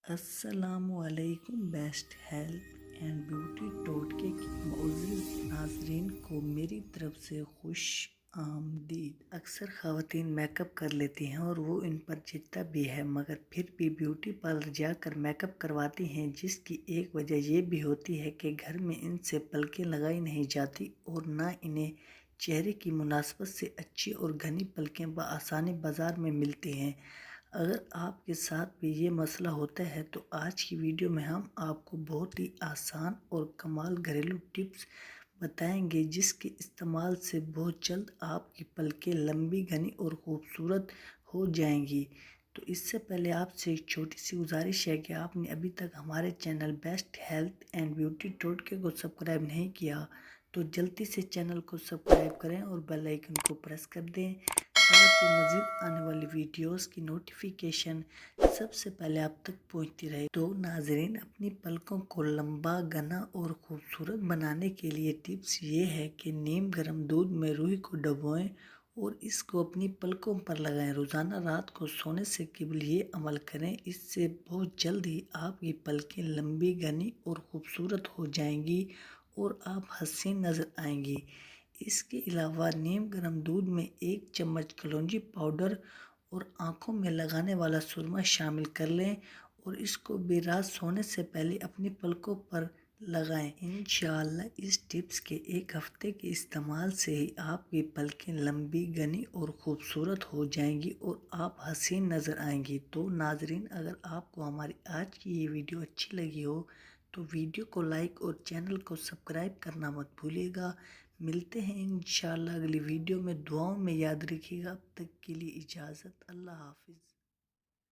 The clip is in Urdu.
السلام علیکم۔ بیسٹ ہیلتھ اینڈ بیوٹی ٹوٹکے کی معزز ناظرین کو میری طرف سے خوش آمدید۔ اکثر خواتین میک اپ کر لیتی ہیں اور وہ ان پر جچتا بھی ہے، مگر پھر بھی بیوٹی پارلر جا کر میک اپ کرواتی ہیں، جس کی ایک وجہ یہ بھی ہوتی ہے کہ گھر میں ان سے پلکیں لگائی نہیں جاتی اور نہ انہیں چہرے کی مناسبت سے اچھی اور گھنی پلکیں بآسانی بازار میں ملتی ہیں۔ اگر آپ کے ساتھ بھی یہ مسئلہ ہوتا ہے تو آج کی ویڈیو میں ہم آپ کو بہت ہی آسان اور کمال گھریلو ٹپس بتائیں گے، جس کے استعمال سے بہت جلد آپ کی پلکیں لمبی، گھنی اور خوبصورت ہو جائیں گی۔ تو اس سے پہلے آپ سے ایک چھوٹی سی گزارش ہے کہ آپ نے ابھی تک ہمارے channel best health and beauty ٹوٹکے کو سبسکرائب نہیں کیا تو جلدی سے چینل کو سبسکرائب کریں اور بیل آئیکن کو پریس کر دیں تاکہ مزید آنے والی ویڈیوز کی نوٹیفیکیشن سب سے پہلے آپ تک پہنچتی رہے۔ تو ناظرین، اپنی پلکوں کو لمبا، گھنا اور خوبصورت بنانے کے لیے ٹپس یہ ہے کہ نیم گرم دودھ میں روئی کو ڈبوئیں اور اس کو اپنی پلکوں پر لگائیں۔ روزانہ رات کو سونے سے قبل یہ عمل کریں، اس سے بہت جلد ہی آپ کی پلکیں لمبی، گھنی اور خوبصورت ہو جائیں گی اور آپ حسین نظر آئیں گی۔ اس کے علاوہ نیم گرم دودھ میں 1 چمچ کلونجی پاؤڈر اور آنکھوں میں لگانے والا سرما شامل کر لیں اور اس کو بھی رات سونے سے پہلے اپنی پلکوں پر لگائیں۔ انشاءاللہ اس ٹپس کے 1 ہفتے کے استعمال سے ہی آپ کی پلکیں لمبی، گھنی اور خوبصورت ہو جائیں گی اور آپ حسین نظر آئیں گی۔ تو ناظرین، اگر آپ کو ہماری آج کی یہ ویڈیو اچھی لگی ہو تو ویڈیو کو لائک اور چینل کو سبسکرائب کرنا مت بھولیے گا۔ ملتے ہیں انشاءاللہ اگلی ویڈیو میں۔ دعاؤں میں یاد رکھیے گا۔ اب تک کے لیے اجازت۔ اللہ حافظ۔